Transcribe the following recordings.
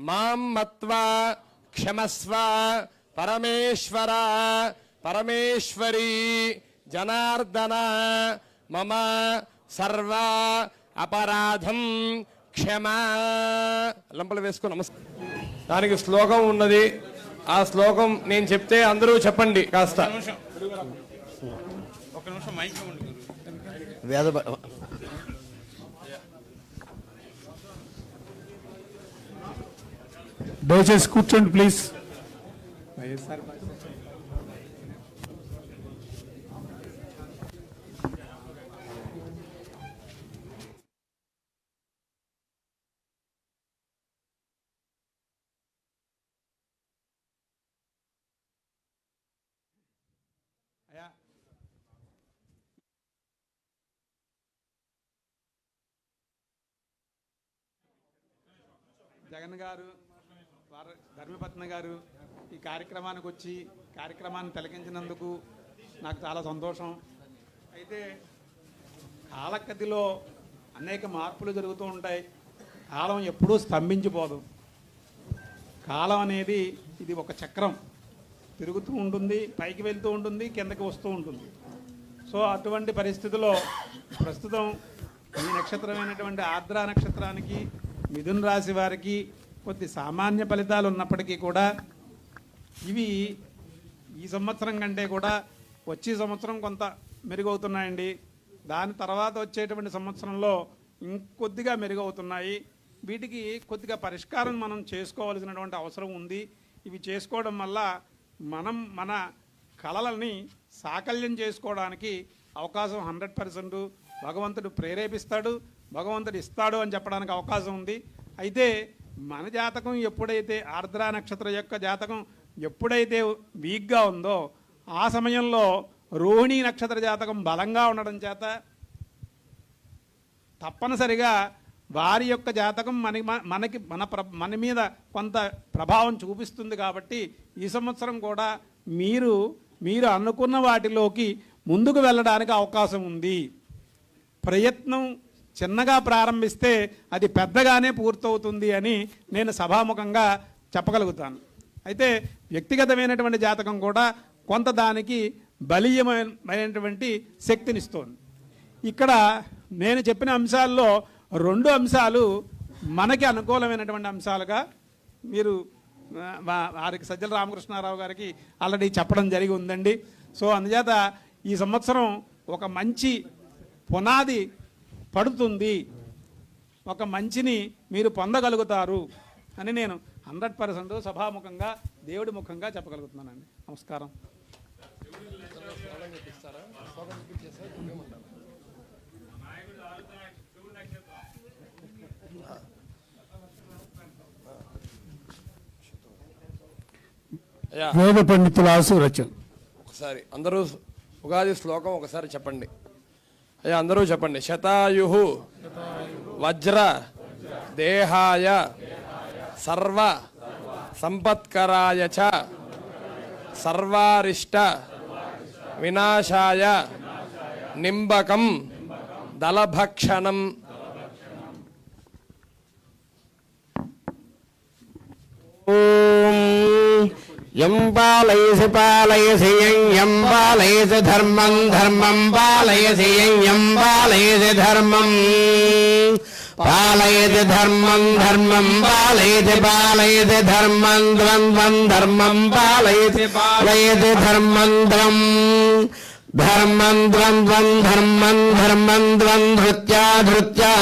మాం మత్వా క్షమస్వ పరమేశ్వర పరమేశ్వరీ జనార్దన మమ సర్వ అపరాధం క్షమా. లంపలు వేసుకో నమస్కారం. దానికి శ్లోకం ఉన్నది. ఆ శ్లోకం నేను చెప్తే అందరూ చెప్పండి. కాస్త ఒక నిమిషం మైక్ వేద దయచేసి కూర్చోండి ప్లీజ్. జగన్ గారు, ధర్మపత్ని గారు ఈ కార్యక్రమానికి వచ్చి కార్యక్రమాన్ని తిలకించినందుకు నాకు చాలా సంతోషం. అయితే కాలగతిలో అనేక మార్పులు జరుగుతూ ఉంటాయి. కాలం ఎప్పుడూ స్తంభించిపోదు. కాలం అనేది ఇది ఒక చక్రం, తిరుగుతూ ఉంటుంది, పైకి వెళ్తూ ఉంటుంది, కిందకి వస్తూ ఉంటుంది. సో అటువంటి పరిస్థితిలో ప్రస్తుతం ఈ నక్షత్రమైనటువంటి ఆర్ద్ర నక్షత్రానికి మిథున రాశి వారికి కొద్ది సామాన్య ఫలితాలు ఉన్నప్పటికీ కూడా ఇవి ఈ సంవత్సరం కంటే కూడా వచ్చే సంవత్సరం కొంత మెరుగవుతున్నాయండి. దాని తర్వాత వచ్చేటువంటి సంవత్సరంలో ఇంకొద్దిగా మెరుగవుతున్నాయి. వీటికి కొద్దిగా పరిష్కారం మనం చేసుకోవాల్సినటువంటి అవసరం ఉంది. ఇవి చేసుకోవడం వల్ల మనం మన కళలని సాకల్యం చేసుకోవడానికి అవకాశం 100% భగవంతుడు ప్రేరేపిస్తాడు, భగవంతుడు ఇస్తాడు అని చెప్పడానికి అవకాశం ఉంది. అయితే మన జాతకం ఎప్పుడైతే ఆర్ద్ర నక్షత్రం యొక్క జాతకం ఎప్పుడైతే వీక్గా ఉందో ఆ సమయంలో రోహిణీ నక్షత్ర జాతకం బలంగా ఉండడం చేత తప్పనిసరిగా వారి యొక్క జాతకం మన మీద కొంత ప్రభావం చూపిస్తుంది. కాబట్టి ఈ సంవత్సరం కూడా మీరు అనుకున్న వాటిలోకి ముందుకు వెళ్ళడానికి అవకాశం ఉంది. ప్రయత్నం చిన్నగా ప్రారంభిస్తే అది పెద్దగానే పూర్తవుతుంది అని నేను సభాముఖంగా చెప్పగలుగుతాను. అయితే వ్యక్తిగతమైనటువంటి జాతకం కూడా కొంత దానికి బలీయమైనటువంటి శక్తినిస్తోంది. ఇక్కడ నేను చెప్పిన అంశాల్లో 2 అంశాలు మనకి అనుకూలమైనటువంటి అంశాలుగా మీరు వారికి సజ్జల రామకృష్ణారావు గారికి ఆల్రెడీ చెప్పడం జరిగి ఉందండి. సో అందుచేత ఈ సంవత్సరం ఒక మంచి పునాది పడుతుంది, ఒక మంచిని మీరు పొందగలుగుతారు అని నేను 100% సభాముఖంగా దేవుడి ముఖంగా చెప్పగలుగుతున్నానండి. నమస్కారం. వేద పండితుల ఆశీర్వచనం ఒకసారి అందరూ ఉగాది శ్లోకం ఒకసారి చెప్పండి. అయ్యా అందరూ చెప్పండి. శతాయు వజ్ర దేహాయ సర్వ సంపత్కరాయ చ సర్వారిష్ట వినాశాయ నింబకం దళభక్షణం. యం పాలయసి పాలయసి యం పాలయసి ధర్మం ధర్మం పాలయసి యం పాలయసి ధర్మం పాలయతి ధర్మం ధర్మం పాలయతి పాలయతి ధర్మం ద్వంద్వం ధర్మం పాలయతి పాలయతి ధర్మం ద్వం ధర్మం ద్వంద్వం ధర్మం ధర్మం ద్వం ధృత్యా ధృత్యా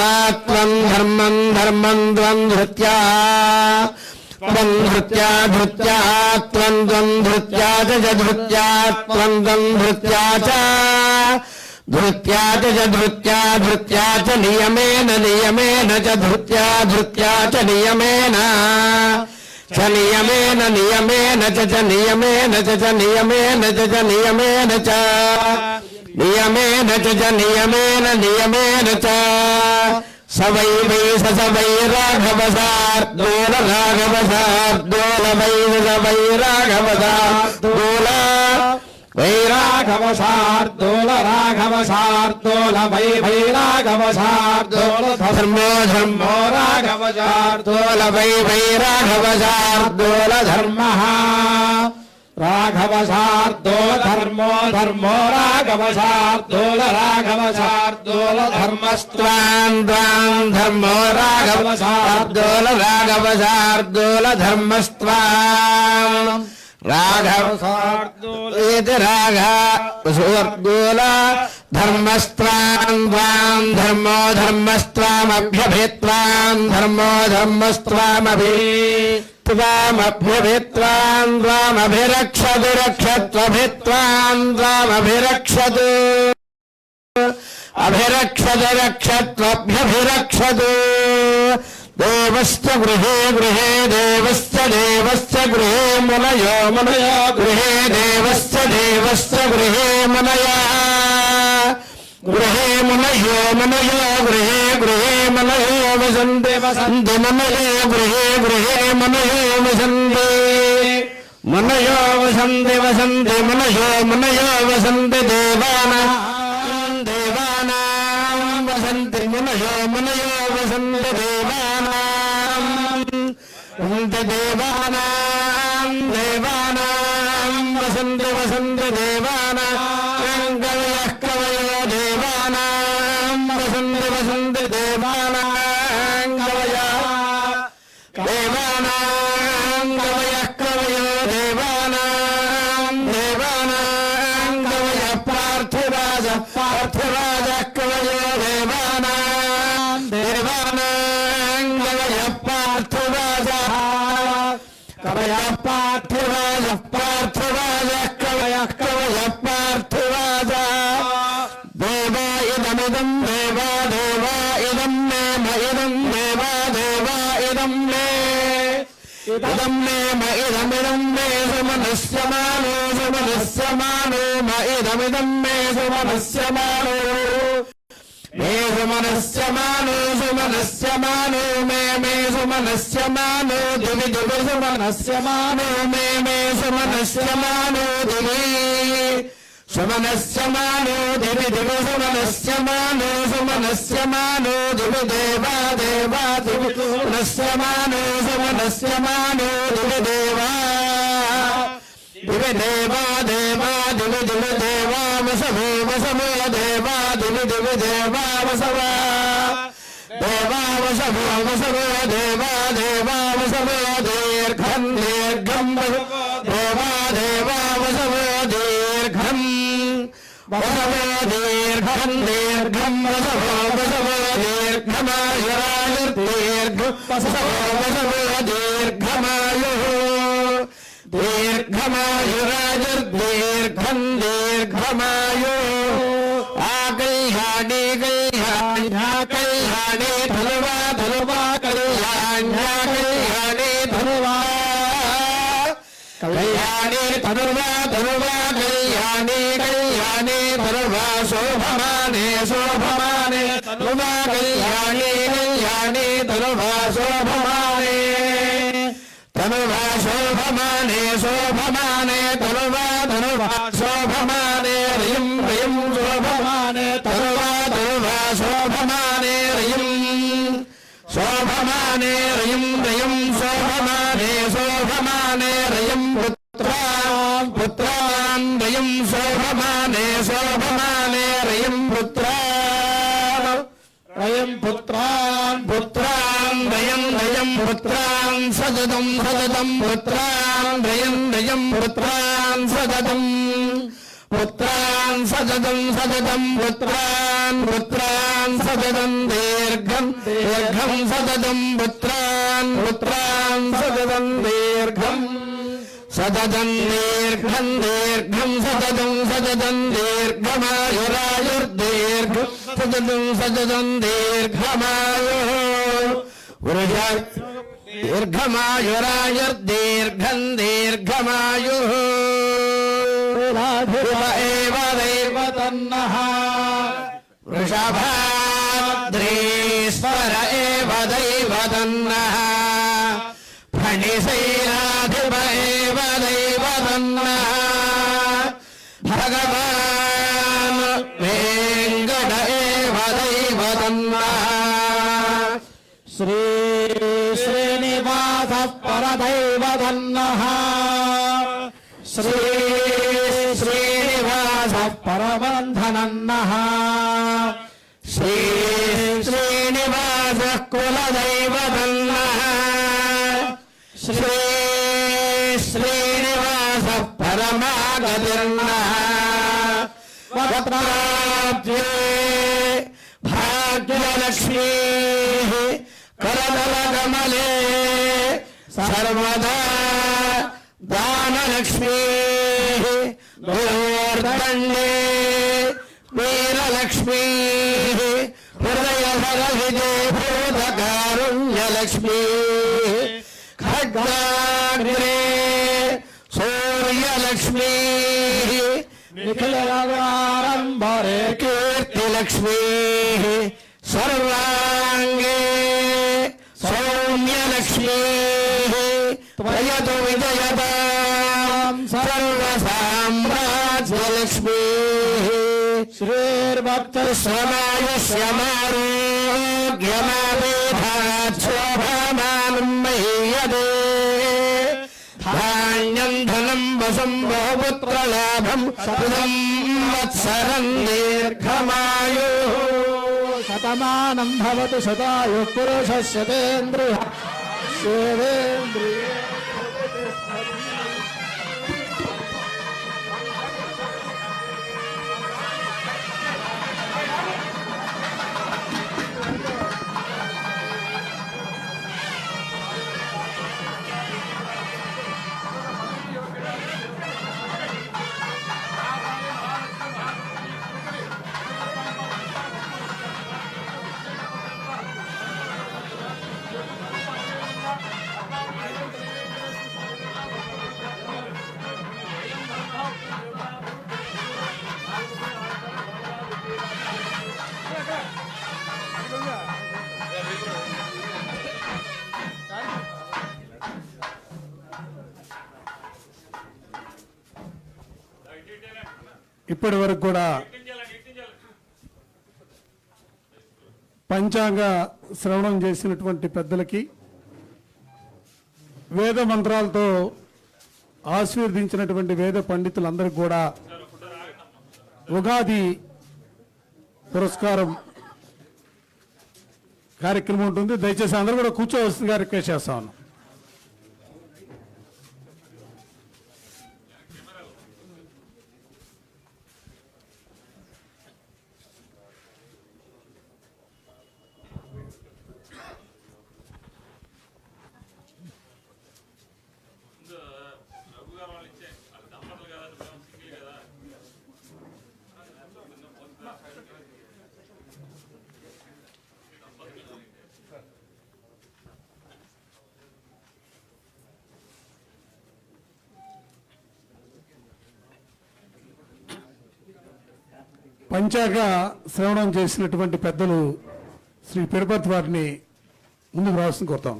త్వం ధర్మం ధర్మం ద్వం ధృత్యా త్వం ధృత్యా ధృత్యా త్వం త్వం ధృత్యా చ ధృత్యా త్వం త్వం ధృత్యా చ ధృత్యా చ ధృత్యా ధృత్యా చ నియమేన నియమేన చ ధృత్యా ధృత్యా చ నియమేన చ నియమేన నియమేన చ నియమేన చ నియమేన చ నియమేన చ నియమేన చ నియమేన నియమేన చ సవై why Sawai Raghava సార్దోల Raghava సార్దోల why సవై రాఘవ సార్దోల వైరాఘవ శార్దూల రాఘవ శార్దూల వైరాఘవ శార్దూల ధర్మో ధర్మో రాఘవ శార్దూల వైరాఘవ శార్దూల ధర్మః రాఘవ శార్దూల ధర్మో ధర్మో రాఘవ శార్దూల రాఘవ శార్దూల ధర్మస్త్వాం త్వాం ధర్మో రాఘవ శార్దూల రాఘవ శార్దూల ధర్మస్త్వాం రాఘవ శార్దూల శార్దూల ధర్మస్త్వాం త్వాం ధర్మో ధర్మస్త్వామభ్యభిత్వాం ధర్మో ధర్మస్త్వామభి త్వామభ్యభిత్వాం త్వామభిరక్షతు రక్షత్వభిత్వాం త్వామభిరక్షతు అభిరక్షతు రక్షత్వభ్యభిరక్షతు దేవశ్చ గృహే గృహే దేవశ్చ దేవశ్చ గృహే మునయో మునయో గృహే దేవశ్చ దేవశ్చ గృహే మునయా గృహే మునయో మునయో గృహే గృహే మునయో వసంతే వసంతి మునయో గృహే గృహే మునయో వసంతే మునయో వసంతి వసంతి మునయో మునయో వసంతి దేవానాం దేవానాం వసంతి మునయో మునయో వసంతి దేవానాం వసంతి దేవానాం దేవానాం వసంతి వసంతి దేవానాం కవయః కవయో దేవానాం వసంతి వసంతి దేవానాం కవయః దేవానాం కవయః కవయో దేవానాం దేవానాం కవయః పార్థివాజ పార్థివాజ కవయో దేవానాం దేవానాం కవయః పార్థివాజ కవయః పార్థివాజ పార్థివాజ కవయః కవయః పార్థివాజ దేవా ఇదమిదం దేవా దేవా ఇదం మే మయిదం దేవా దేవా ఇదం మే ఇదం మే మయిదమిదం మే సుమనస్యమానో సుమనస్యమానో మయిదమిదం మే సుమనస్యమానో మే సుమనస్యమానో సుమనస్యమానో మే సుమనస్యమానో దివి దివి సుమనస్యమానో మే సుమనస్యమానో దివి సుమనస్యమానో దివి దివి సుమనస్యమానో సుమనస్యమానో దివి దేవా దేవా దివి సుమనస్యమానో సుమనస్యమానో దివి దేవా దివి దేవా దేవా దివి దివి దేవా వసవే వసవే దేవా దివి దివి దేవా వసవా దేవా వసవే వసవే దేవా దేవా వసవే దీర్ఘం దీర్ఘం దేవా దేవా వసవే దీర్ఘం వసవే దీర్ఘం దీర్ఘం వసవే వసవే దీర్ఘమాయురాయుర్దీర్ఘం వసవే వసవే దీర్ఘమాయు దీర్ఘమాయురాయుర్దీర్ఘం దీర్ఘమాయు ఆకల్యాణి కళ్యాణ్యా కళ్యాణి ధనువా ధనువా కళ్యాణ్యా కళ్యాణి ధనువా కళ్యాణి ధనువా ధనువా కళ్యాణి కళ్యాణి ధనువా శోభమానే శోభమానే ధనువా కళ్యాణి కళ్యాణి ధనువా శోభమానే ధనువా శోభమానే శోభమానే ధనువా ధనువా శోభమానే రయం రయం శోభమానే ధనువా ధనువా శోభమానే రయం శోభమానే రయం రయం శోభమానే శోభమానే రయం పుత్రాం పుత్రాం రయం శోభమానే శోభమానే రయం పుత్రాం రయం పుత్రాం పుత్రాం రయం రయం పుత్రాం సదతం సదతం పుత్రాం రయం రయం పుత్రాం సదతం పుత్రాం సదతం సదతం పుత్రాం పుత్రాం సదతం దీర్ఘం దీర్ఘం సదతం పుత్రాం పుత్రాం సదతం దీర్ఘం సదతం దీర్ఘం దీర్ఘం సదతం సదతం దీర్ఘమాయురాయుర్దీర్ఘం సదతం సదతం దీర్ఘమాయు వృష దీర్ఘమాయురాయుర్దీర్ఘం దీర్ఘమాయు ఏవ దైవ తన్నః వృషభాద్రీశ్వర ఏవ దైవ తన్నః ఫణిశైలాధిప ఏవ దైవ తన్నః పరమదైవతన్నః శ్రీ శ్రీనివాస పరదైవతన్నః శ్రీ శ్రీనివాస పరబంధనన్నః శ్రీ శ్రీనివాస కులదైవతన్నః శ్రీ శ్రీనివాస పరమాగతిర్నః వక్త్రాబ్జే భాగ్యలక్ష్మీ కరదలకమలే సర్వదా దానలక్ష్మీ దూర్దండే వీరలక్ష్మీ హృదయభరవిజే భూతకారుణ్యలక్ష్మీ ఖడ్గాగ్రే సూర్యలక్ష్మీ నిఖిలారంభరే కీర్తిలక్ష్మీ సర్వాంగే సౌమ్యలక్ష్మీ త్వయతు విజయతాం సర్వసామ్రాజ్యలక్ష్మీ శ్రీర్భక్త సమాయుష్యమారోగ్యమావేధాక్షోభమానం మహీయతే ధాన్యం ధనం వశం బహుపుత్రలాభం శతం వత్సరం దీర్ఘమాయు శతమానం భవతు శతాయు పురుషస్యేంద్రియ సేవేంద్రియ ఇప్పటి వరకు కూడా పంచాంగ శ్రవణం చేసినటువంటి పెద్దలకి వేద మంత్రాలతో ఆశీర్వదించినటువంటి వేద పండితులందరికీ కూడా ఉగాది పురస్కారం కార్యక్రమం ఉంటుంది. దయచేసి అందరూ కూడా కూర్చోవలసిందిగా రిక్వెస్ట్ చేస్తా ఉన్నాం. పంచాంగ శ్రవణం చేసినటువంటి పెద్దలు శ్రీ తిరుపతి వారిని ముందుకు రావాల్సింది కోరుతాం.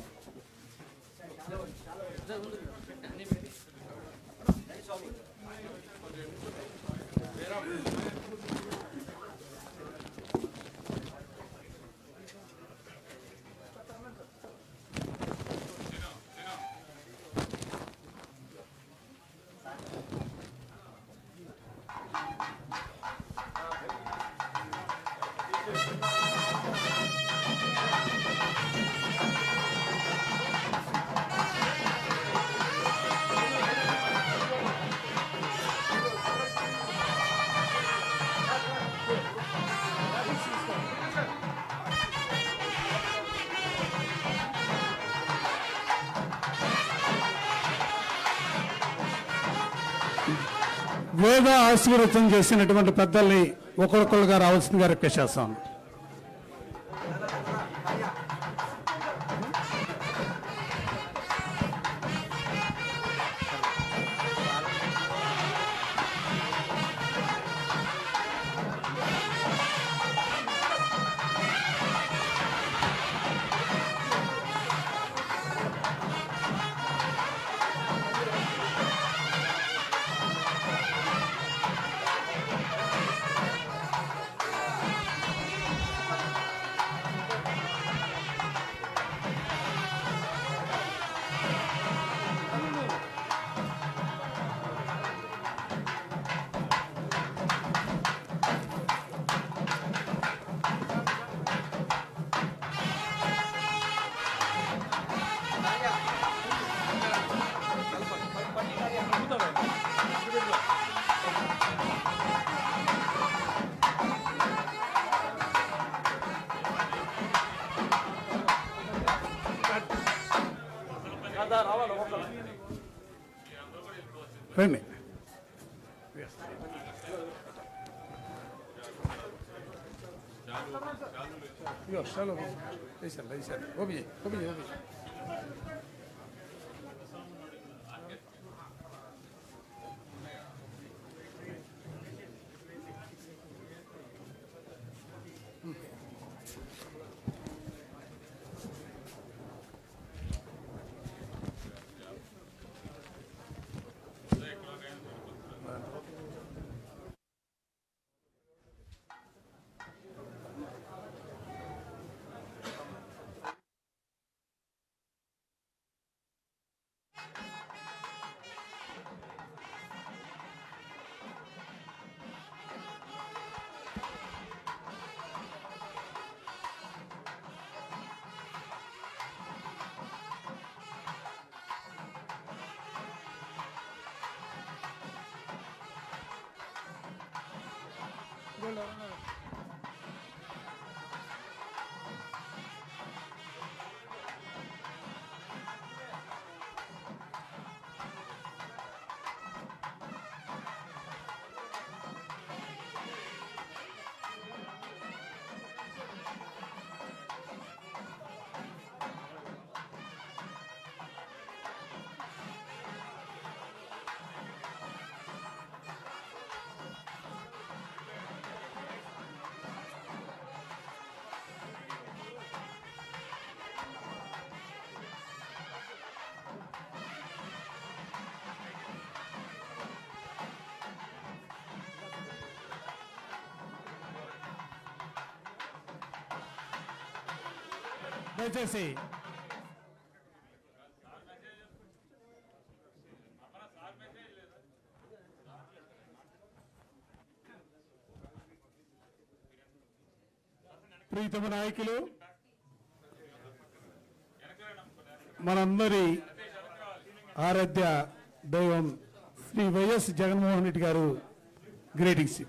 వేద ఆశీర్వచనం చేసినటువంటి పెద్దల్ని ఒకరొకరుగా రావాల్సిందిగా రిక్వెస్ట్ చేస్తాను. రండి. ఇగో చాలు వేసాను వేసాను ఓపి ఓపి ఓపి. దయచేసి ప్రీతమ నాయకులు మనందరి ఆరాధ్య దైవం శ్రీ వైఎస్ జగన్మోహన్ రెడ్డి గారు గ్రీటింగ్స్.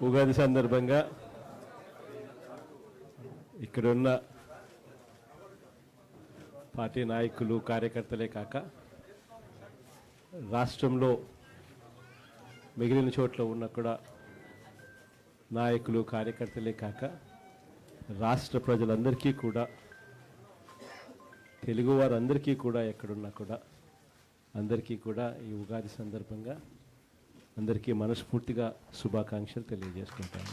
ఉగాది సందర్భంగా ఇక్కడున్న పార్టీ నాయకులు కార్యకర్తలే కాక రాష్ట్రంలో మిగిలిన చోట్ల ఉన్న కూడా నాయకులు కార్యకర్తలే కాక రాష్ట్ర ప్రజలందరికీ కూడా తెలుగు వారందరికీ కూడా ఎక్కడున్నా కూడా అందరికీ కూడా ఈ ఉగాది సందర్భంగా అందరికీ మనస్ఫూర్తిగా శుభాకాంక్షలు తెలియజేసుకుంటాను.